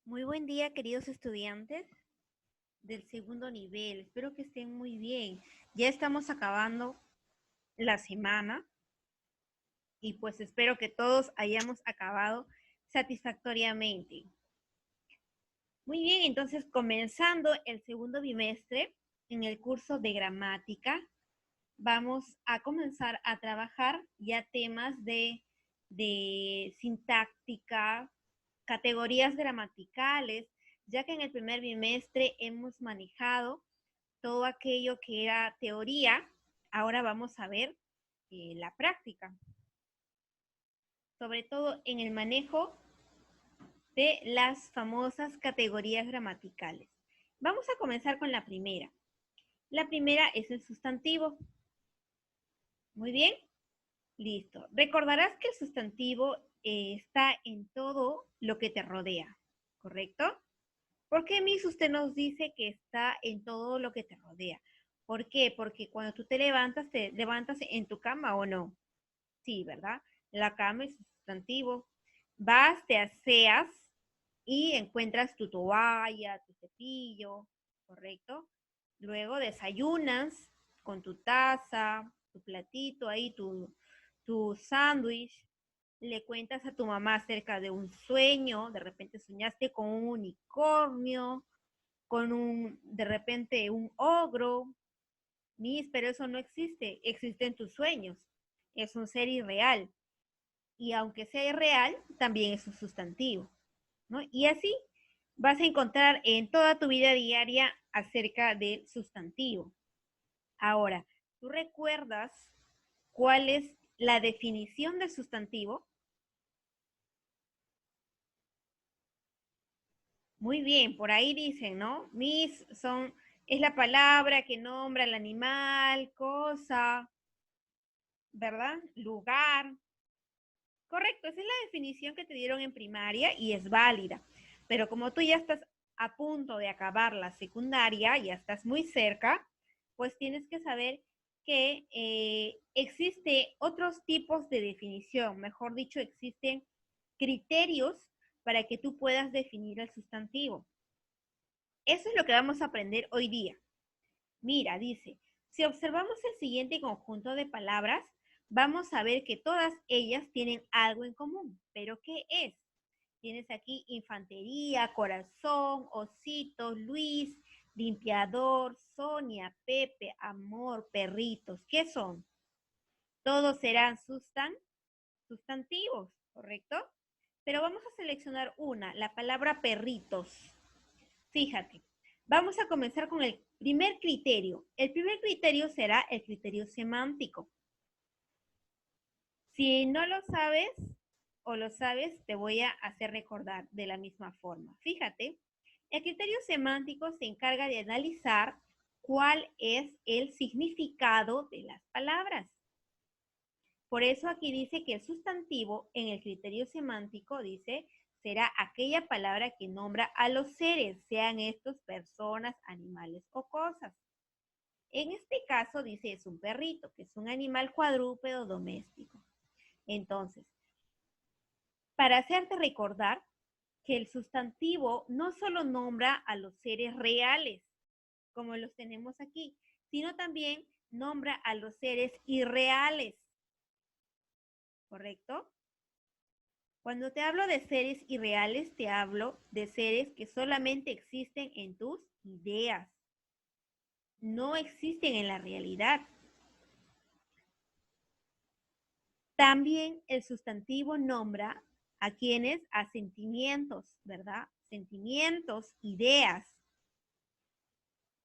Muy buen día, queridos estudiantes del segundo nivel. Espero que estén muy bien. Ya estamos acabando la semana y pues espero que todos hayamos acabado satisfactoriamente. Muy bien, entonces comenzando el segundo bimestre en el curso de gramática, vamos a comenzar a trabajar ya temas de sintáctica, categorías gramaticales, ya que en el primer bimestre hemos manejado todo aquello que era teoría. Ahora vamos a ver la práctica, sobre todo en el manejo de las famosas categorías gramaticales. Vamos a comenzar con la primera. La primera es el sustantivo. Muy bien, listo. Recordarás que el sustantivo está en todo lo que te rodea, ¿correcto? ¿Por qué, Miss, usted nos dice que está en todo lo que te rodea? ¿Por qué? Porque cuando tú te levantas en tu cama o no. Sí, ¿verdad? La cama es sustantivo. Vas, te aseas y encuentras tu toalla, tu cepillo, ¿correcto? Luego desayunas con tu taza, tu platito ahí, tu sándwich. Le cuentas a tu mamá acerca de un sueño, de repente soñaste con un unicornio, de repente un ogro. Miss, pero eso no existe, existen tus sueños, es un ser irreal. Y aunque sea irreal, también es un sustantivo, ¿no? Y así vas a encontrar en toda tu vida diaria acerca del sustantivo. Ahora, ¿tú recuerdas cuál es la definición del sustantivo? Muy bien, por ahí dicen, ¿no? Es la palabra que nombra el animal, cosa, ¿verdad? Lugar. Correcto, esa es la definición que te dieron en primaria y es válida. Pero como tú ya estás a punto de acabar la secundaria, ya estás muy cerca, pues tienes que saber que existe otros tipos de definición, mejor dicho, existen criterios para que tú puedas definir el sustantivo. Eso es lo que vamos a aprender hoy día. Mira, dice, si observamos el siguiente conjunto de palabras, vamos a ver que todas ellas tienen algo en común. ¿Pero qué es? Tienes aquí infantería, corazón, osito, Luis, limpiador, Sonia, Pepe, amor, perritos. ¿Qué son? Todos serán sustantivos, ¿correcto? Pero vamos a seleccionar una, la palabra perritos. Fíjate, vamos a comenzar con el primer criterio. El primer criterio será el criterio semántico. Si no lo sabes o lo sabes, te voy a hacer recordar de la misma forma. Fíjate, el criterio semántico se encarga de analizar cuál es el significado de las palabras. Por eso aquí dice que el sustantivo en el criterio semántico dice será aquella palabra que nombra a los seres, sean estos personas, animales o cosas. En este caso dice es un perrito, que es un animal cuadrúpedo doméstico. Entonces, para hacerte recordar que el sustantivo no solo nombra a los seres reales, como los tenemos aquí, sino también nombra a los seres irreales, ¿correcto? Cuando te hablo de seres irreales, te hablo de seres que solamente existen en tus ideas, no existen en la realidad. También el sustantivo nombra a quienes a sentimientos, ¿verdad? Sentimientos, ideas.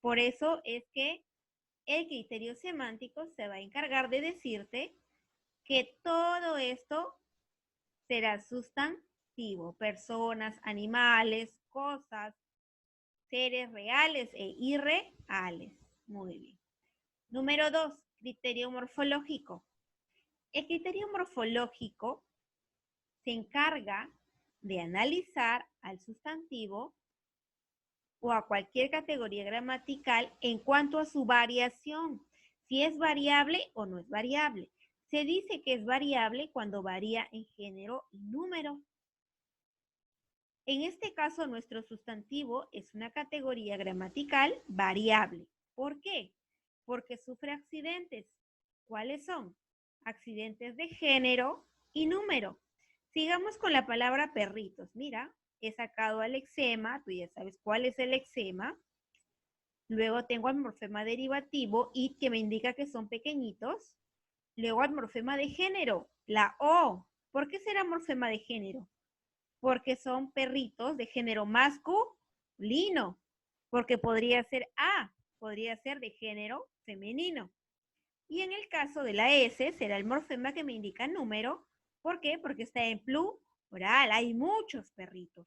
Por eso es que el criterio semántico se va a encargar de decirte que todo esto será sustantivo, personas, animales, cosas, seres reales e irreales. Muy bien. Número 2, criterio morfológico. El criterio morfológico se encarga de analizar al sustantivo o a cualquier categoría gramatical en cuanto a su variación, si es variable o no es variable. Se dice que es variable cuando varía en género y número. En este caso, nuestro sustantivo es una categoría gramatical variable. ¿Por qué? Porque sufre accidentes. ¿Cuáles son? Accidentes de género y número. Sigamos con la palabra perritos. Mira, he sacado al lexema, tú ya sabes cuál es el lexema. Luego tengo al morfema derivativo, id, que me indica que son pequeñitos. Luego al morfema de género, la O. ¿Por qué será morfema de género? Porque son perritos de género masculino. Porque podría ser A, podría ser de género femenino. Y en el caso de la S será el morfema que me indica número. ¿Por qué? Porque está en plural, hay muchos perritos.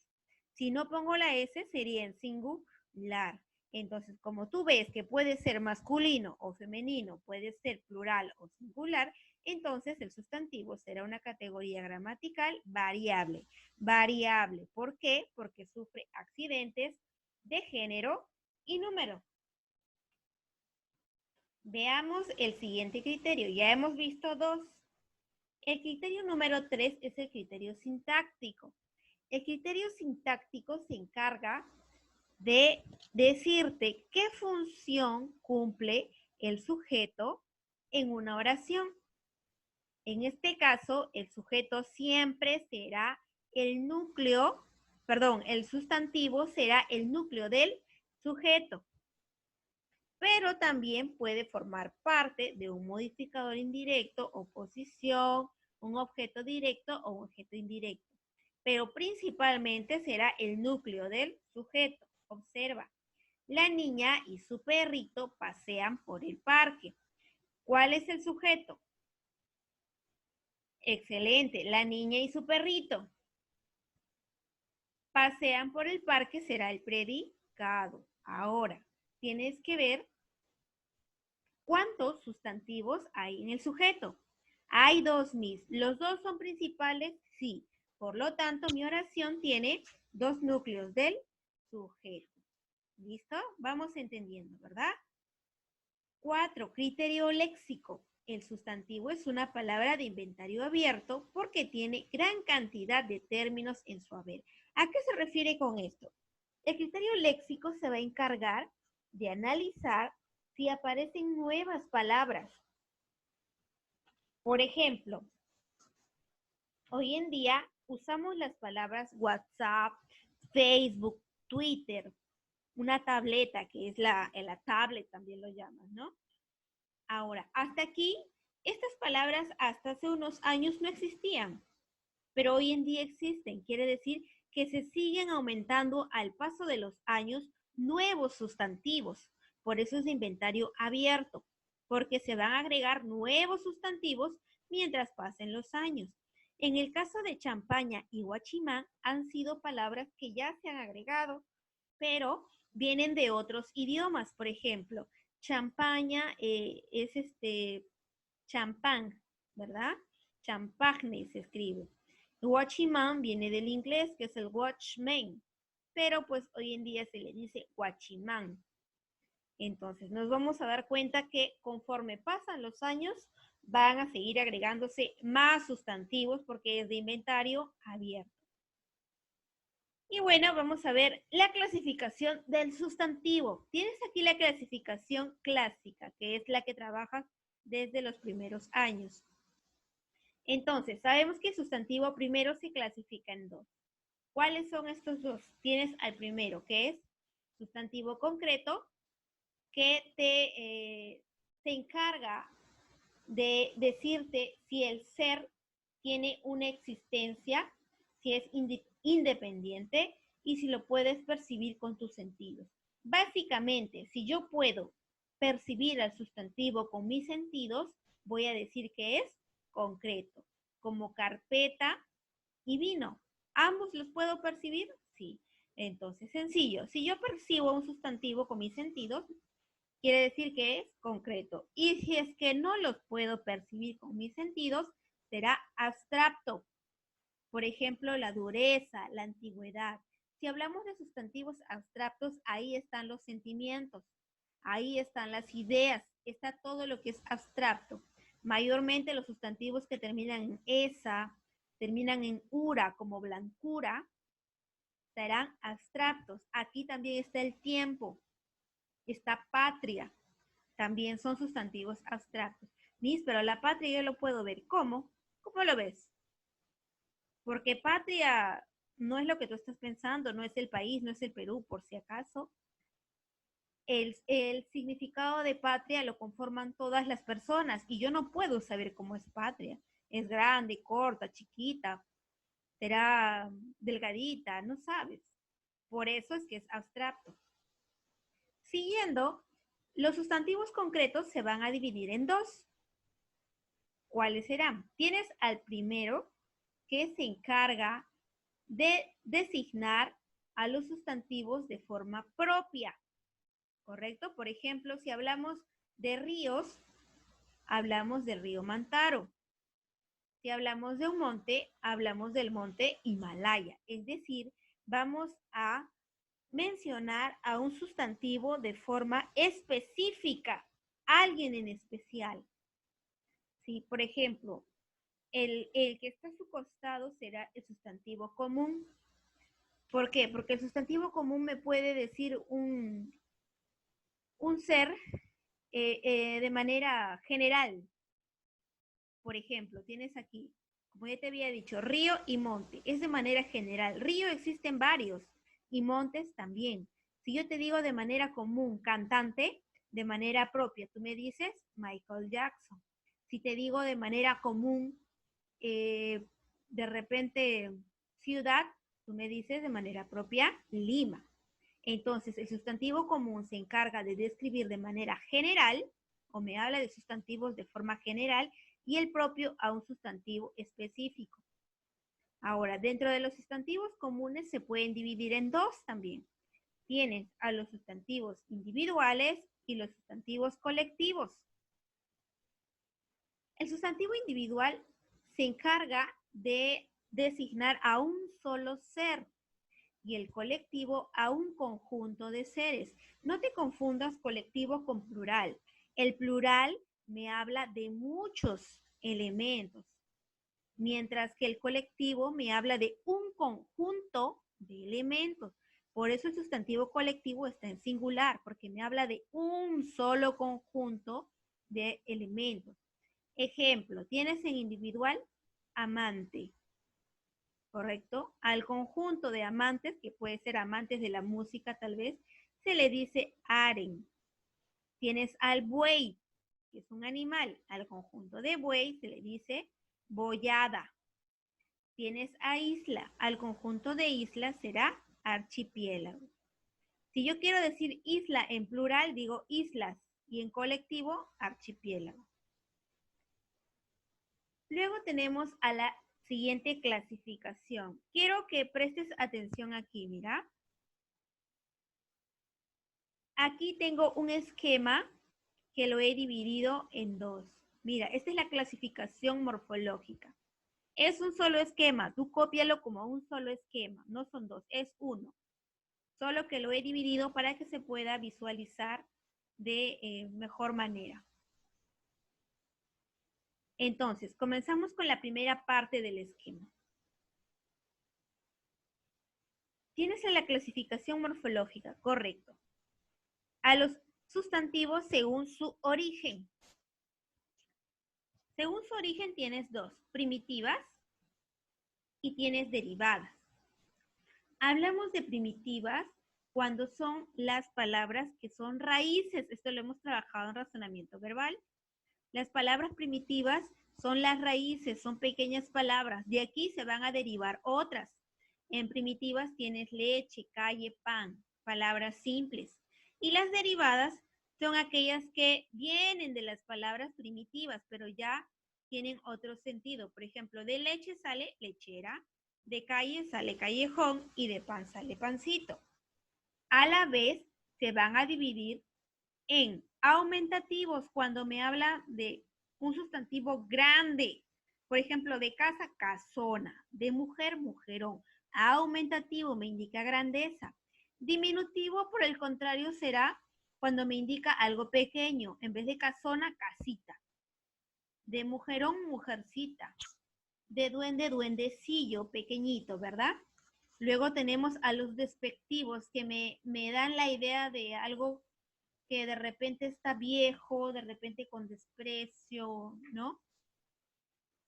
Si no pongo la S sería en singular. Entonces, como tú ves que puede ser masculino o femenino, puede ser plural o singular, entonces el sustantivo será una categoría gramatical variable. Variable, ¿por qué? Porque sufre accidentes de género y número. Veamos el siguiente criterio. Ya hemos visto dos. El criterio número 3 es el criterio sintáctico. El criterio sintáctico se encarga de decirte qué función cumple el sujeto en una oración. En este caso, el sujeto siempre será el núcleo, perdón, el sustantivo será el núcleo del sujeto, pero también puede formar parte de un modificador indirecto, oposición, un objeto directo o un objeto indirecto. Pero principalmente será el núcleo del sujeto. Observa, la niña y su perrito pasean por el parque. ¿Cuál es el sujeto? Excelente, la niña y su perrito pasean por el parque será el predicado. Ahora, tienes que ver cuántos sustantivos hay en el sujeto. Hay dos mis. ¿Los dos son principales? Sí. Por lo tanto, mi oración tiene dos núcleos del sujeto. ¿Listo? Vamos entendiendo, ¿verdad? 4. Criterio léxico. El sustantivo es una palabra de inventario abierto porque tiene gran cantidad de términos en su haber. ¿A qué se refiere con esto? El criterio léxico se va a encargar de analizar si aparecen nuevas palabras. Por ejemplo, hoy en día usamos las palabras WhatsApp, Facebook, Twitter, una tableta, que es la tablet, también lo llaman, ¿no? Ahora, hasta aquí, estas palabras hasta hace unos años no existían, pero hoy en día existen. Quiere decir que se siguen aumentando al paso de los años nuevos sustantivos. Por eso es de inventario abierto, porque se van a agregar nuevos sustantivos mientras pasen los años. En el caso de champaña y guachimán han sido palabras que ya se han agregado, pero vienen de otros idiomas. Por ejemplo, champaña es champán, ¿verdad? Champagne se escribe. Watchman viene del inglés, que es el watchman, pero pues hoy en día se le dice guachimán. Entonces nos vamos a dar cuenta que conforme pasan los años van a seguir agregándose más sustantivos porque es de inventario abierto. Y bueno, vamos a ver la clasificación del sustantivo. Tienes aquí la clasificación clásica, que es la que trabajas desde los primeros años. Entonces, sabemos que el sustantivo primero se clasifica en dos. ¿Cuáles son estos dos? Tienes al primero, que es sustantivo concreto, que se encarga de decirte si el ser tiene una existencia, si es independiente y si lo puedes percibir con tus sentidos. Básicamente, si yo puedo percibir al sustantivo con mis sentidos, voy a decir que es concreto, como carpeta y vino. ¿Ambos los puedo percibir? Sí. Entonces, sencillo. Si yo percibo un sustantivo con mis sentidos, quiere decir que es concreto. Y si es que no los puedo percibir con mis sentidos, será abstracto. Por ejemplo, la dureza, la antigüedad. Si hablamos de sustantivos abstractos, ahí están los sentimientos, ahí están las ideas, está todo lo que es abstracto. Mayormente los sustantivos que terminan en esa, terminan en ura, como blancura, estarán abstractos. Aquí también está el tiempo, está patria, también son sustantivos abstractos. Miss, pero la patria yo lo puedo ver. ¿Cómo? ¿Cómo lo ves? Porque patria no es lo que tú estás pensando, no es el país, no es el Perú, por si acaso. El significado de patria lo conforman todas las personas y yo no puedo saber cómo es patria. Es grande, corta, chiquita, será delgadita, no sabes. Por eso es que es abstracto. Siguiendo, los sustantivos concretos se van a dividir en dos. ¿Cuáles serán? Tienes al primero que se encarga de designar a los sustantivos de forma propia, ¿correcto? Por ejemplo, si hablamos de ríos, hablamos del río Mantaro. Si hablamos de un monte, hablamos del monte Himalaya. Es decir, vamos a mencionar a un sustantivo de forma específica, alguien en especial. ¿Sí? Por ejemplo, el que está a su costado será el sustantivo común. ¿Por qué? Porque el sustantivo común me puede decir un ser de manera general. Por ejemplo, tienes aquí, como ya te había dicho, río y monte. Es de manera general. Río existen varios y montes también. Si yo te digo de manera común cantante, de manera propia, tú me dices Michael Jackson. Si te digo de manera común, de repente ciudad, tú me dices de manera propia Lima. Entonces, el sustantivo común se encarga de describir de manera general, o me habla de sustantivos de forma general, y el propio a un sustantivo específico. Ahora, dentro de los sustantivos comunes se pueden dividir en dos también. Tienes a los sustantivos individuales y los sustantivos colectivos. El sustantivo individual se encarga de designar a un solo ser y el colectivo a un conjunto de seres. No te confundas colectivo con plural. El plural me habla de muchos elementos, mientras que el colectivo me habla de un conjunto de elementos. Por eso el sustantivo colectivo está en singular, porque me habla de un solo conjunto de elementos. Ejemplo, tienes en individual amante, ¿correcto? Al conjunto de amantes, que puede ser amantes de la música tal vez, se le dice aren. Tienes al buey, que es un animal. Al conjunto de buey se le dice boyada. Tienes a isla. Al conjunto de isla será archipiélago. Si yo quiero decir isla en plural, digo islas, y en colectivo, archipiélago. Luego tenemos a la siguiente clasificación. Quiero que prestes atención aquí, mira. Aquí tengo un esquema que lo he dividido en dos. Mira, esta es la clasificación morfológica. Es un solo esquema, tú cópialo como un solo esquema, no son dos, es uno. Solo que lo he dividido para que se pueda visualizar de mejor manera. Entonces, comenzamos con la primera parte del esquema. Tienes en la clasificación morfológica, correcto, a los sustantivos según su origen. Según su origen tienes dos, primitivas y tienes derivadas. Hablamos de primitivas cuando son las palabras que son raíces. Esto lo hemos trabajado en razonamiento verbal. Las palabras primitivas son las raíces, son pequeñas palabras. De aquí se van a derivar otras. En primitivas tienes leche, calle, pan, palabras simples. Y las derivadas son aquellas que vienen de las palabras primitivas, pero ya tienen otro sentido. Por ejemplo, de leche sale lechera, de calle sale callejón y de pan sale pancito. A la vez se van a dividir en aumentativos cuando me habla de un sustantivo grande. Por ejemplo, de casa, casona, de mujer, mujerón. Aumentativo me indica grandeza. Diminutivo, por el contrario, será cuando me indica algo pequeño. En vez de casona, casita. De mujerón, mujercita. De duende, duendecillo, pequeñito, ¿verdad? Luego tenemos a los despectivos que me dan la idea de algo que de repente está viejo, de repente con desprecio, ¿no?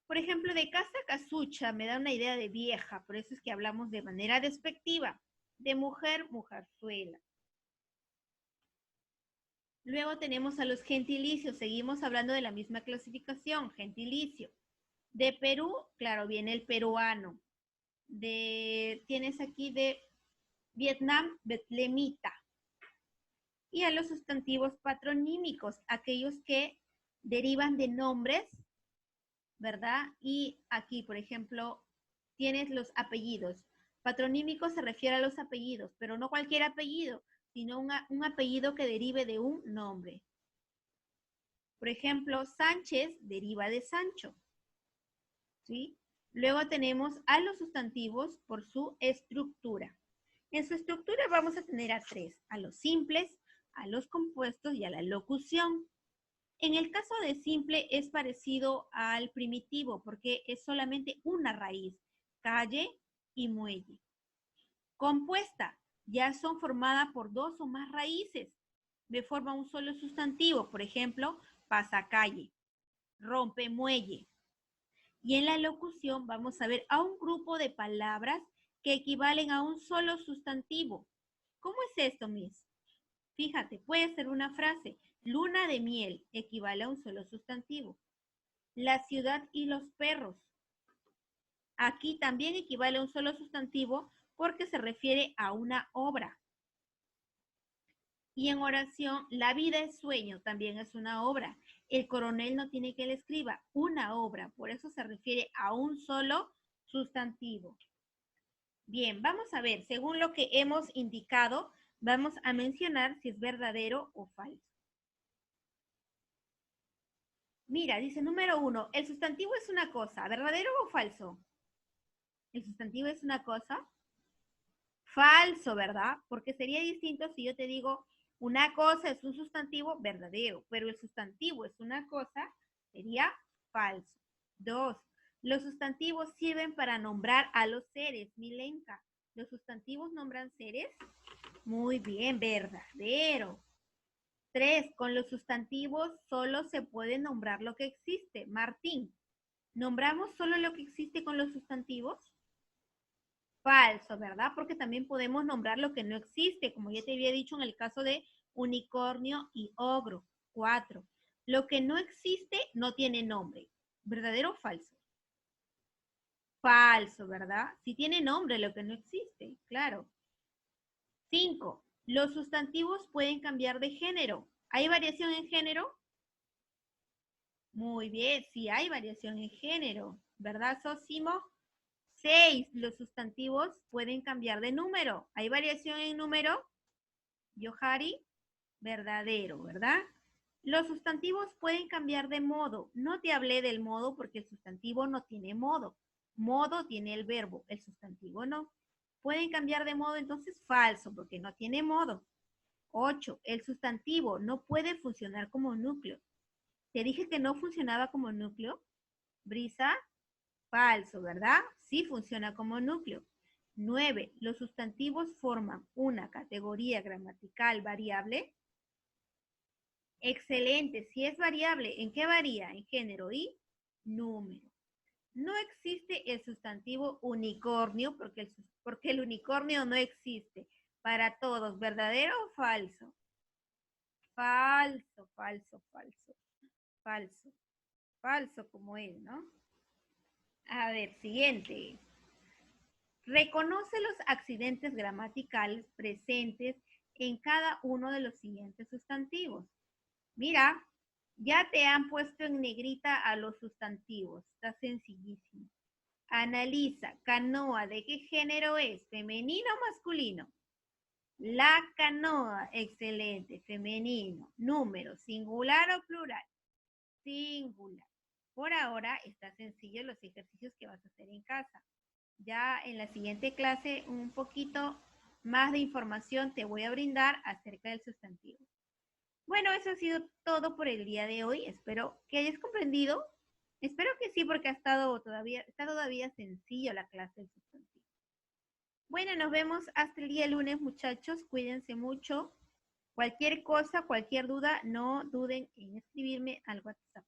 Por ejemplo, de casa casucha me da una idea de vieja, por eso es que hablamos de manera despectiva. De mujer, mujerzuela. Luego tenemos a los gentilicios, seguimos hablando de la misma clasificación, gentilicio. De Perú, claro, viene el peruano. Tienes aquí de Vietnam, betlemita. Y a los sustantivos patronímicos, aquellos que derivan de nombres, ¿verdad? Y aquí, por ejemplo, tienes los apellidos. Patronímico se refiere a los apellidos, pero no cualquier apellido, sino un apellido que derive de un nombre. Por ejemplo, Sánchez deriva de Sancho, ¿sí? Luego tenemos a los sustantivos por su estructura. En su estructura vamos a tener a tres, a los simples, a los compuestos y a la locución. En el caso de simple es parecido al primitivo porque es solamente una raíz, calle y muelle. Compuesta, ya son formadas por dos o más raíces, de forma un solo sustantivo, por ejemplo, pasacalle, rompemuelle. Y en la locución vamos a ver a un grupo de palabras que equivalen a un solo sustantivo. ¿Cómo es esto, Miss? Fíjate, puede ser una frase. Luna de miel equivale a un solo sustantivo. La ciudad y los perros. Aquí también equivale a un solo sustantivo porque se refiere a una obra. Y en oración, la vida es sueño, también es una obra. El coronel no tiene que le escriba, una obra, por eso se refiere a un solo sustantivo. Bien, vamos a ver, según lo que hemos indicado, vamos a mencionar si es verdadero o falso. Mira, dice número 1, el sustantivo es una cosa, ¿verdadero o falso? ¿El sustantivo es una cosa? Falso, ¿verdad? Porque sería distinto si yo te digo una cosa es un sustantivo verdadero, pero el sustantivo es una cosa, sería falso. 2. Los sustantivos sirven para nombrar a los seres, Milenka. ¿Los sustantivos nombran seres? Muy bien, verdadero. 3. Con los sustantivos solo se puede nombrar lo que existe. Martín, ¿nombramos solo lo que existe con los sustantivos? Falso, ¿verdad? Porque también podemos nombrar lo que no existe, como ya te había dicho en el caso de unicornio y ogro. 4. Lo que no existe no tiene nombre. ¿Verdadero o falso? Falso, ¿verdad? Si tiene nombre lo que no existe, claro. 5. Los sustantivos pueden cambiar de género. ¿Hay variación en género? Muy bien, sí hay variación en género, ¿verdad, Sosimo? 6. Los sustantivos pueden cambiar de número. ¿Hay variación en número? Yohari, verdadero, ¿verdad? Los sustantivos pueden cambiar de modo. No te hablé del modo porque el sustantivo no tiene modo. Modo tiene el verbo, el sustantivo no. Pueden cambiar de modo, entonces falso, porque no tiene modo. 8. El sustantivo no puede funcionar como núcleo. Te dije que no funcionaba como núcleo. Brisa, falso, ¿verdad? Sí funciona como núcleo. 9. Los sustantivos forman una categoría gramatical variable. Excelente. Si es variable, ¿en qué varía? En género y número. No existe el sustantivo unicornio porque el unicornio no existe. Para todos, ¿verdadero o falso? Falso, falso, falso, falso. Falso como él, ¿no? A ver, siguiente. Reconoce los accidentes gramaticales presentes en cada uno de los siguientes sustantivos. Mira, ya te han puesto en negrita a los sustantivos. Está sencillísimo. Analiza, canoa, ¿de qué género es? ¿Femenino o masculino? La canoa, excelente, femenino. Número, singular o plural. Singular. Por ahora está sencillo los ejercicios que vas a hacer en casa. Ya en la siguiente clase un poquito más de información te voy a brindar acerca del sustantivo. Bueno, eso ha sido todo por el día de hoy. Espero que hayas comprendido. Espero que sí, porque está todavía sencillo la clase del sustantivo. Bueno, nos vemos hasta el día lunes, muchachos. Cuídense mucho. Cualquier cosa, cualquier duda, no duden en escribirme al WhatsApp.